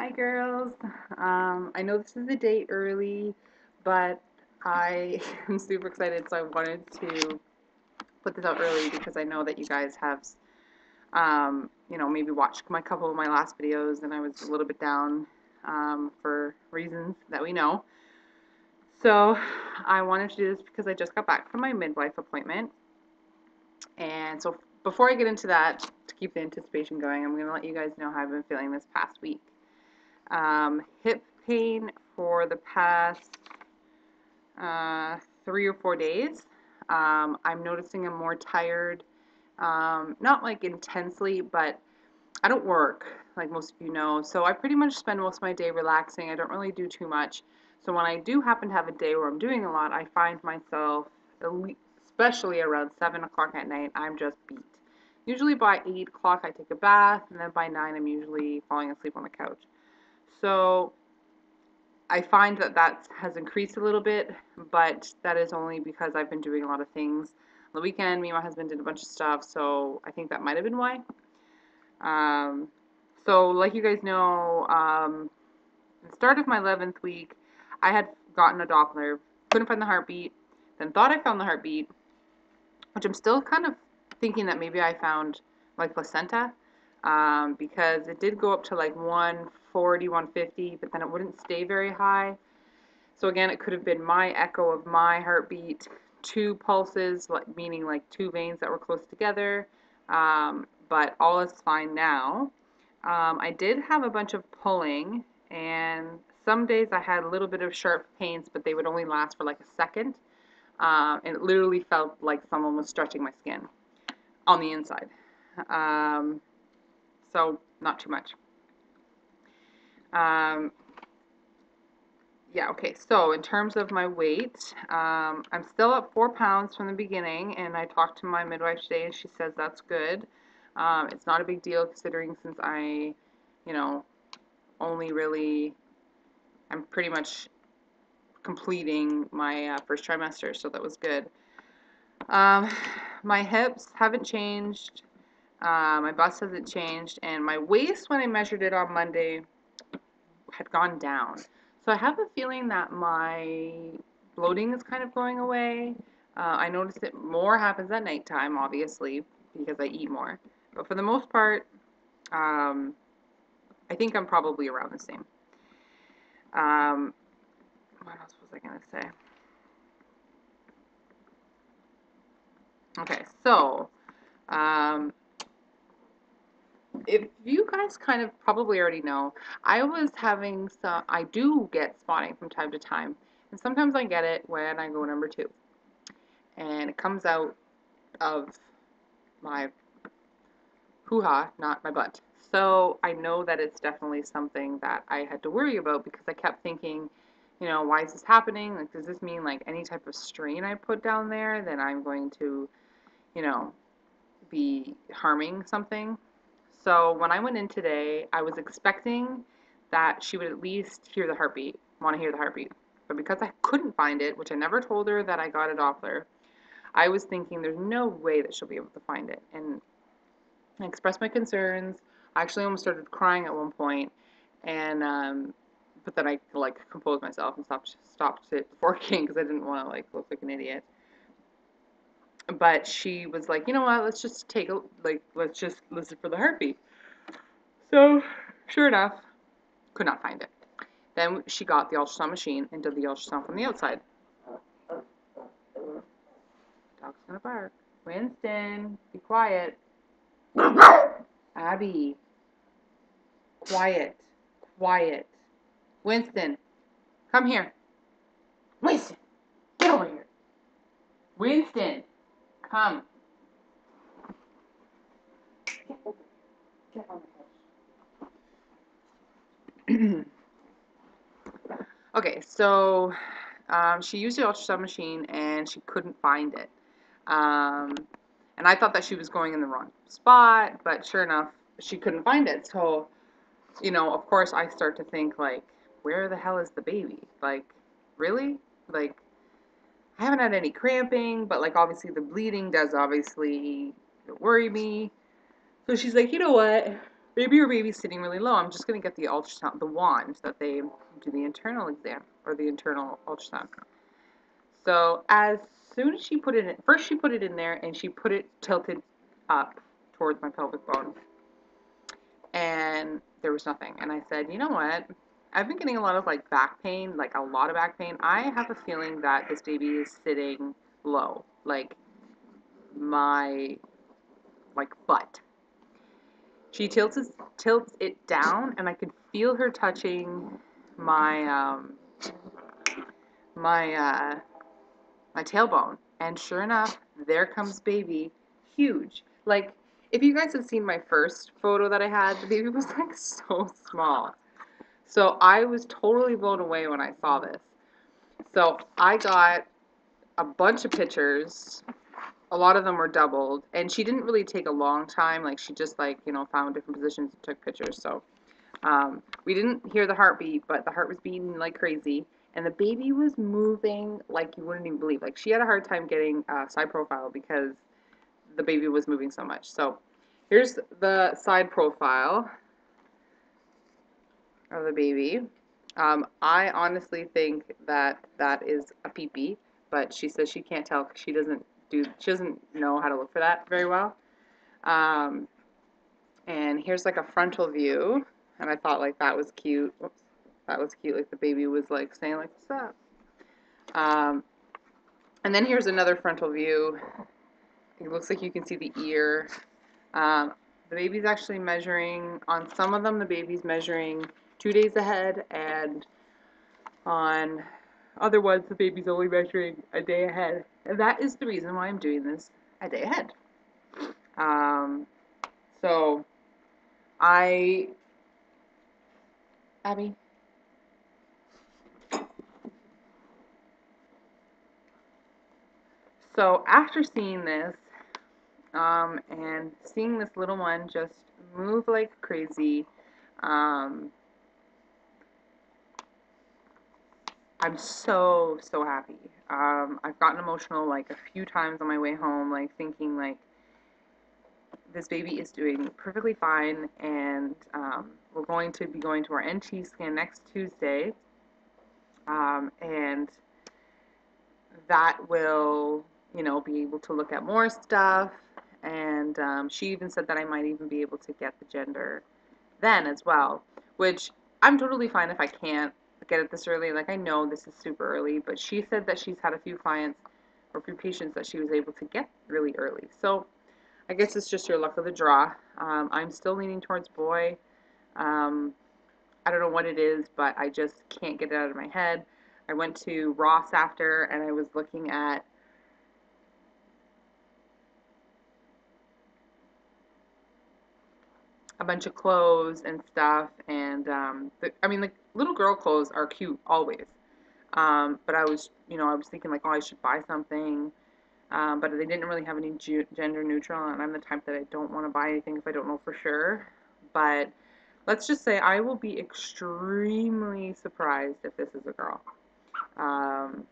Hi girls. I know this is a day early, but I am super excited, so I wanted to put this out early because I know that you guys have, maybe watched my couple of my last videos, and I was a little bit down for reasons that we know. So I wanted to do this because I just got back from my midwife appointment, and so before I get into that, to keep the anticipation going, I'm going to let you guys know how I've been feeling this past week. Hip pain for the past 3 or 4 days. I'm noticing I'm more tired, not like intensely, but I don't work like most of you know, so I pretty much spend most of my day relaxing. I don't really do too much. So when I do happen to have a day where I'm doing a lot, I find myself, especially around 7 o'clock at night, I'm just beat. Usually by 8 o'clock I take a bath, and then by 9 I'm usually falling asleep on the couch. So I find that has increased a little bit, but that is only because I've been doing a lot of things. On the weekend, me and my husband did a bunch of stuff, so I think that might have been why. Um, so like you guys know, at the start of my 11th week, I had gotten a Doppler, couldn't find the heartbeat, then thought I found the heartbeat, which I'm still kind of thinking that maybe I found like placenta, because it did go up to like 140, 150, but then it wouldn't stay very high. So again, it could have been my echo of my heartbeat, two pulses, meaning like two veins that were close together, but all is fine now. I did have a bunch of pulling, and some days I had a little bit of sharp pains, but they would only last for like a second, and it literally felt like someone was stretching my skin on the inside. Um, so not too much. Um, yeah, okay, so in terms of my weight, I'm still at 4 pounds from the beginning, and I talked to my midwife today, and she says that's good. It's not a big deal considering since I, you know, only really, I'm pretty much completing my first trimester, so that was good. Um, my hips haven't changed, my bust hasn't changed, and my waist, when I measured it on Monday, had gone down. So I have a feeling that my bloating is kind of going away. I notice it more happens at nighttime, obviously, because I eat more. But for the most part, um, I think I'm probably around the same. Um, what else was I going to say? Okay, so if you guys kind of probably already know, I do get spotting from time to time. And sometimes I get it when I go number 2. And it comes out of my hoo-ha, not my butt. So I know that it's definitely something that I had to worry about because I kept thinking, why is this happening? Like, does this mean like any type of strain I put down there, then I'm going to, you know, be harming something? So when I went in today, I was expecting that she would at least hear the heartbeat, want to hear the heartbeat. But because I couldn't find it, which I never told her that I got a Doppler, I was thinking there's no way that she'll be able to find it. And I expressed my concerns. I actually almost started crying at one point, and but then I like composed myself and stopped it working because I didn't want to like look like an idiot. But she was like, you know what? Let's just let's just listen for the heartbeat. So sure enough, could not find it. Then she got the ultrasound machine and did the ultrasound from the outside. Dog's gonna bark. Winston, be quiet. Abby, quiet, quiet. Winston, come here. Winston, get over here. Winston, come. Get on the couch. Okay, so she used the ultrasound machine and she couldn't find it. Um, and I thought that she was going in the wrong spot, but sure enough, she couldn't find it. So, of course, I start to think, like, where the hell is the baby? Like, really? Like, I haven't had any cramping, but, like, obviously the bleeding does obviously worry me. So she's like, you know what? maybe your baby's sitting really low. I'm just going to get the ultrasound, the wand that they do the internal exam or the internal ultrasound. So as soon as she put it in, first she put it in there and she put it tilted up towards my pelvic bone. And there was nothing. And I said, you know what? I've been getting a lot of like back pain, like a lot of back pain. I have a feeling that this baby is sitting low, like my butt. She tilts it down, and I could feel her touching my my my tailbone. And sure enough, there comes baby, huge. Like if you guys have seen my first photo that I had, the baby was like so small. So I was totally blown away when I saw this. So I got a bunch of pictures. A lot of them were doubled, and she didn't really take a long time. Like she just like found different positions and took pictures. So we didn't hear the heartbeat, but the heart was beating like crazy, and the baby was moving like you wouldn't even believe. Like she had a hard time getting side profile because the baby was moving so much. So here's the side profile of the baby. I honestly think that that is a peepee, but she says she can't tell because she doesn't know how to look for that very well. Um, and here's like a frontal view, and I thought like that was cute. Whoops, that was cute. Like the baby was like saying like what's up. And then here's another frontal view. It looks like you can see the ear. Um, the baby's actually measuring, on some of them, the baby's measuring 2 days ahead, and on other ones, the baby's only measuring a day ahead. And that is the reason why I'm doing this a day ahead. Um, so, Abby? So, after seeing this, and seeing this little one just move like crazy, um, I'm so, so happy. I've gotten emotional like a few times on my way home, like thinking like this baby is doing perfectly fine, and we're going to be going to our NT scan next Tuesday, and that will, be able to look at more stuff, and she even said that I might even be able to get the gender then as well, which I'm totally fine if I can't get it this early. Like I know this is super early, but she said that she's had a few clients or a few patients that she was able to get really early. So I guess it's just your luck of the draw. I'm still leaning towards boy. Um, I don't know what it is, but I just can't get it out of my head. I went to Ross after, and I was looking at a bunch of clothes and stuff, and like little girl clothes are cute always. But I was thinking like, oh, I should buy something, but they didn't really have any gender neutral, and I'm the type that I don't want to buy anything if I don't know for sure. But let's just say I will be extremely surprised if this is a girl. Um,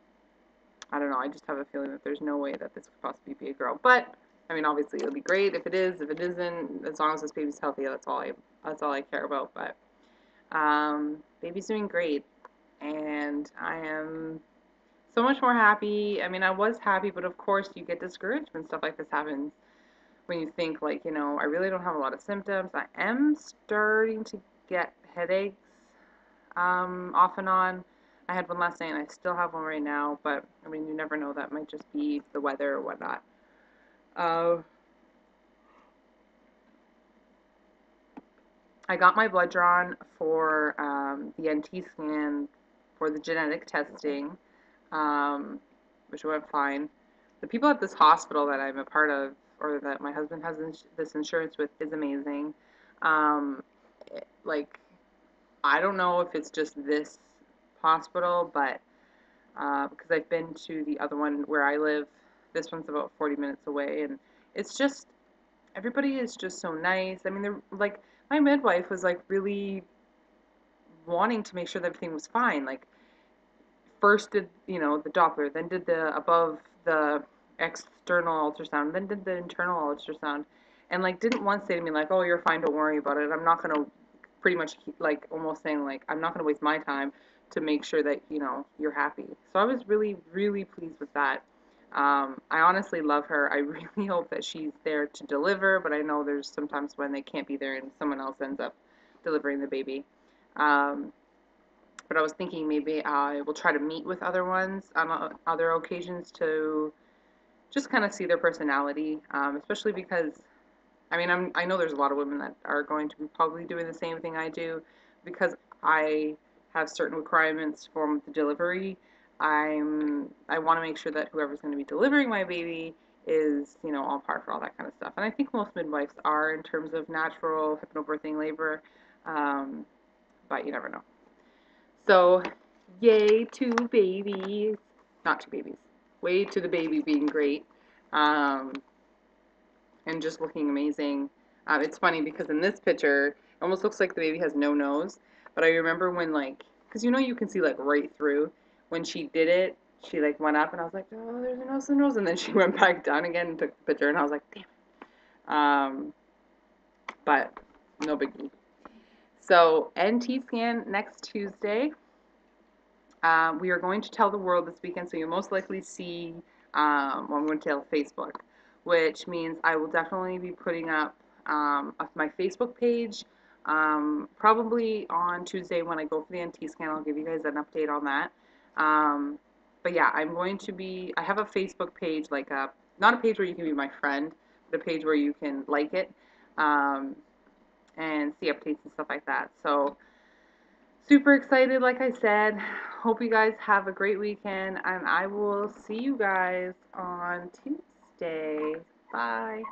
I don't know. I just have a feeling that there's no way that this could possibly be a girl. But I mean, obviously, it'll be great if it is. If it isn't, as long as this baby's healthy, that's all I care about. But baby's doing great, and I am so much more happy. I mean, I was happy, but of course, you get discouraged when stuff like this happens. When you think like, I really don't have a lot of symptoms. I am starting to get headaches off and on. I had one last night and I still have one right now, but I mean, you never know. That might just be the weather or whatnot. Uh, I got my blood drawn for the NT scan for the genetic testing, um, which went fine. The people at this hospital that I'm a part of, or that my husband has this insurance with, is amazing. Um, like, I don't know if it's just this hospital, but because I've been to the other one where I live. This one's about 40 minutes away, and it's just everybody is just so nice. I mean, they're like my midwife was like really wanting to make sure that everything was fine. Like first did the Doppler, then did the above the external ultrasound, then did the internal ultrasound, and like didn't once say to me like, "Oh, you're fine, don't worry about it. I'm not gonna," pretty much like almost saying like, "I'm not gonna waste my time to make sure that you're happy." So I was really really pleased with that. I honestly love her. I really hope that she's there to deliver, but I know there's sometimes when they can't be there and someone else ends up delivering the baby. Um, but I was thinking maybe I will try to meet with other ones on other occasions to just kind of see their personality, especially because I mean I know there's a lot of women that are going to be probably doing the same thing I do because I have certain requirements for the delivery. I want to make sure that whoever's going to be delivering my baby is on par for all that kind of stuff. And I think most midwives are in terms of natural hypnobirthing labor, um, but you never know. So, yay to babies. Not to babies. Way to the baby being great. Um, and just looking amazing. It's funny because in this picture, it almost looks like the baby has no nose. But I remember when like, because you can see like right through. When she did it, she like went up and I was like, oh, there's a nose. And then she went back down again and took the picture and I was like, damn it. But no biggie. So NT scan next Tuesday. We are going to tell the world this weekend, so you'll most likely see, well, I'm going to tell Facebook, which means I will definitely be putting up my Facebook page, probably on Tuesday when I go for the NT scan. I'll give you guys an update on that. But yeah, I have a Facebook page, like not a page where you can be my friend, but a page where you can like it, um, and see updates and stuff like that. So super excited, like I said. Hope you guys have a great weekend, and I will see you guys on Tuesday. Bye.